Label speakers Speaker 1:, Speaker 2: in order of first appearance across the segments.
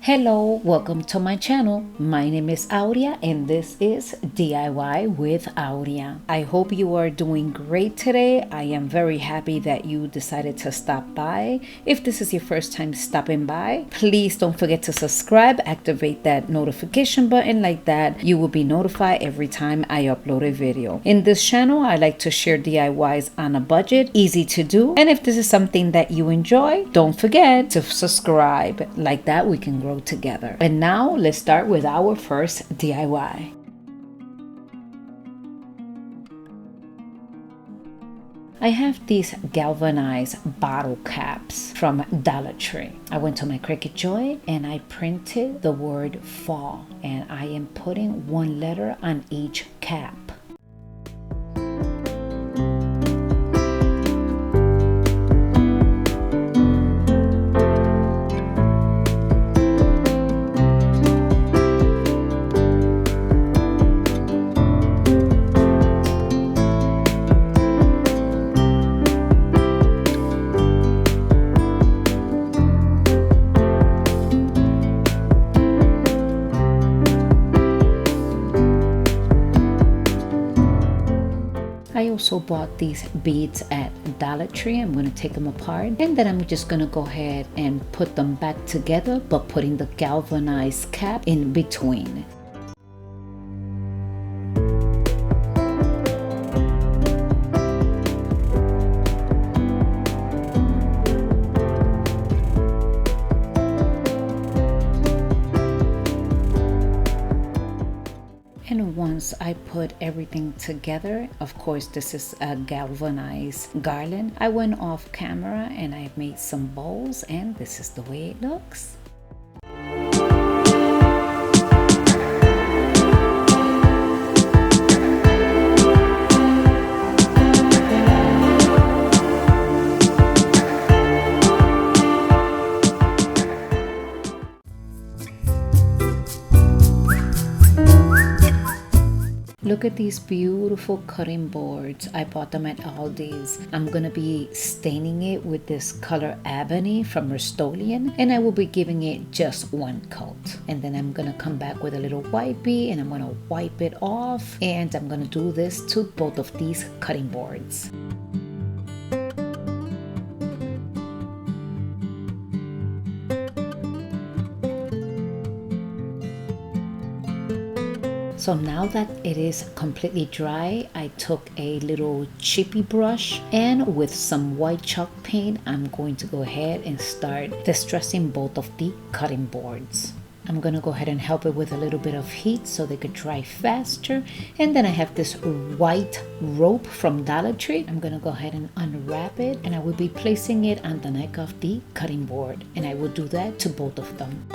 Speaker 1: Hello, welcome to my channel. My name is Aurea and this is DIY with Aurea. I hope you are doing great today. I am very happy that you decided to stop by. If this is your first time stopping by, please don't forget to subscribe, activate that notification button like that. You will be notified every time I upload a video. In this channel, I like to share DIYs on a budget, easy to do. And if this is something that you enjoy, don't forget to subscribe. Like that, we can grow together. And now let's start with our first DIY. I have these galvanized bottle caps from Dollar Tree. I went to my Cricut Joy and I printed the word fall, and I am putting one letter on each cap. I also bought these beads at Dollar Tree. I'm going to take them apart and then I'm just going to go ahead and put them back together, but putting the galvanized cap in between. And once I put everything together, of course this is a galvanized garland, I went off camera and I made some bowls, and this is the way it looks. Look at these beautiful cutting boards. I bought them at Aldi's. I'm gonna be staining it with this color Ebony from Rust-Oleum, and I will be giving it just one coat. And then I'm gonna come back with a little wipey and I'm gonna wipe it off, and I'm gonna do this to both of these cutting boards. So now that it is completely dry, I took a little chippy brush and with some white chalk paint, I'm going to go ahead and start distressing both of the cutting boards. I'm gonna go ahead and help it with a little bit of heat so they could dry faster. And then I have this white rope from Dollar Tree. I'm gonna go ahead and unwrap it, and I will be placing it on the neck of the cutting board. And I will do that to both of them.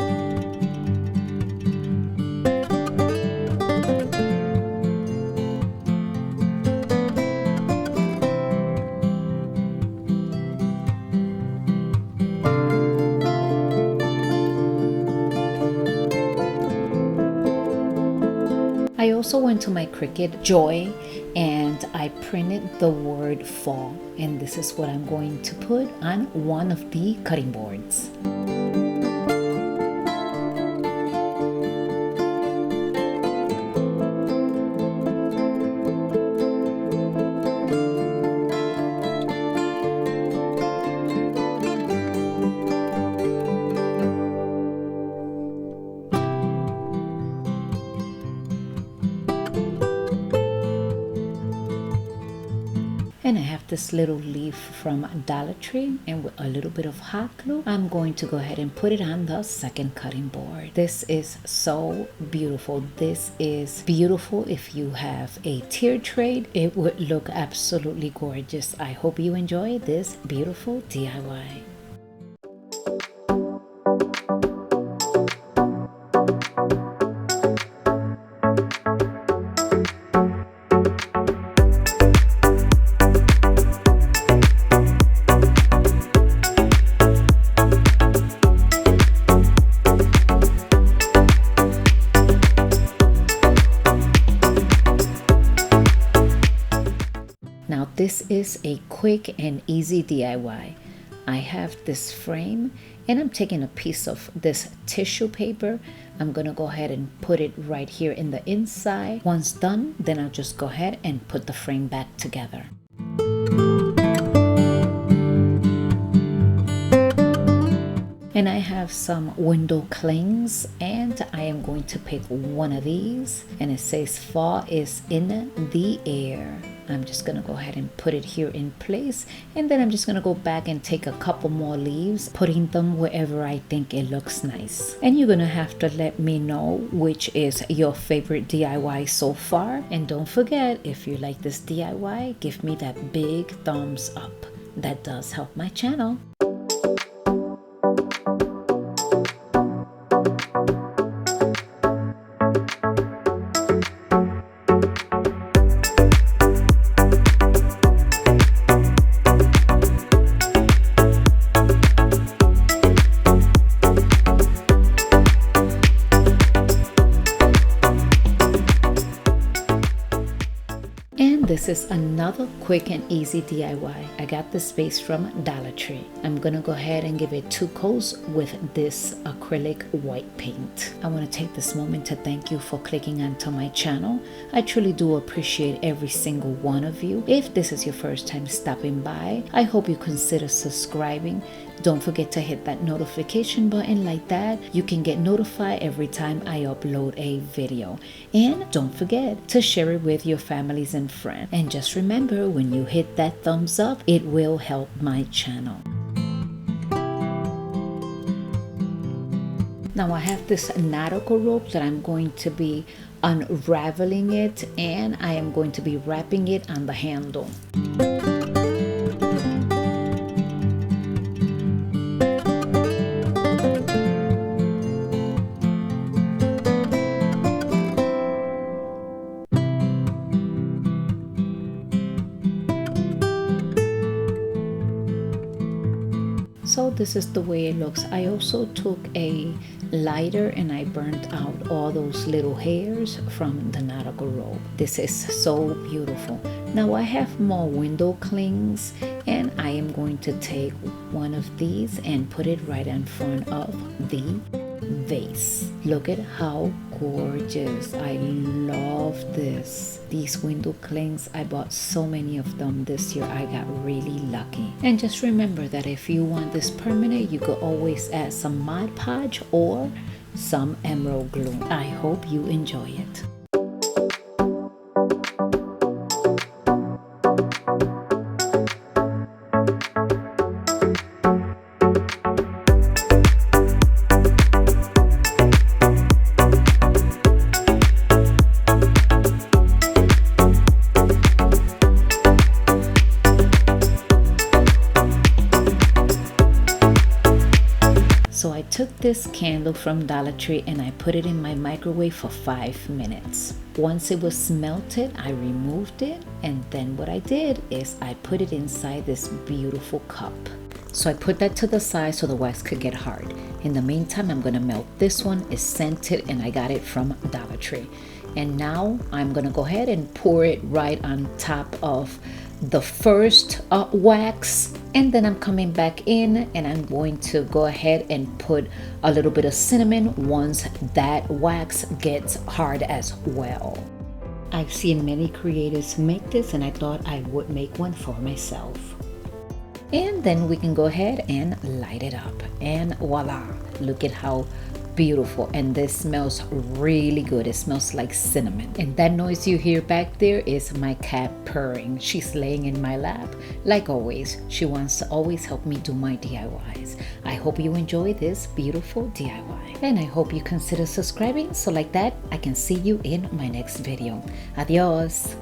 Speaker 1: I also went to my Cricut Joy and I printed the word fall, and this is what I'm going to put on one of the cutting boards. And I have this little leaf from Dollar Tree, and with a little bit of hot glue, I'm going to go ahead and put it on the second cutting board. This is so beautiful. This is beautiful if you have a tier trade. It would look absolutely gorgeous. I hope you enjoy this beautiful DIY. This is a quick and easy DIY. I have this frame And I'm taking a piece of this tissue paper. I'm gonna go ahead and put it right here in the inside. Once done, then I'll just go ahead and put the frame back together. And I have some window clings, and I am going to pick one of these, and it says fall is in the air. I'm just gonna go ahead and put it here in place, and then I'm just gonna go back and take a couple more leaves, putting them wherever I think it looks nice. And you're gonna have to let me know which is your favorite DIY so far. And don't forget, if you like this DIY, give me that big thumbs up. That does help my channel. This is another quick and easy DIY. I got this base from Dollar Tree. I'm gonna go ahead and give it 2 coats with this acrylic white paint. I want to take this moment to thank you for clicking onto my channel. I truly do appreciate every single one of you. If this is your first time stopping by, I hope you consider subscribing. Don't forget to hit that notification button. Like that, you can get notified every time I upload a video. And don't forget to share it with your families and friends. And just remember, when you hit that thumbs up, it will help my channel. Now I have this nautical rope that I'm going to be unraveling it, and I am going to be wrapping it on the handle. So this is the way it looks. I also took a lighter and I burnt out all those little hairs from the nautical rope. This is so beautiful. Now I have more window clings, and I am going to take one of these and put it right in front of the vase. Look at how gorgeous. I love this. These window clings, I bought so many of them this year. I got really lucky. And just remember that if you want this permanent, you could always add some Mod Podge or some emerald glue. I hope you enjoy it. So I took this candle from Dollar Tree and I put it in my microwave for 5 minutes. Once it was melted, I removed it, and then what I did is I put it inside this beautiful cup. So I put that to the side so the wax could get hard. In the meantime, I'm gonna melt this one. It's scented and I got it from Dollar Tree. And now I'm gonna go ahead and pour it right on top of the first wax, and then I'm coming back in and I'm going to go ahead and put a little bit of cinnamon once that wax gets hard as well. I've seen many creators make this and I thought I would make one for myself. And then we can go ahead and light it up, and voila, look at how beautiful. And this smells really good. It smells like cinnamon. And that noise you hear back there is my cat purring. She's laying in my lap. Like always, she wants to always help me do my DIYs. I hope you enjoy this beautiful DIY, and I hope you consider subscribing so like that I can see you in my next video. Adios.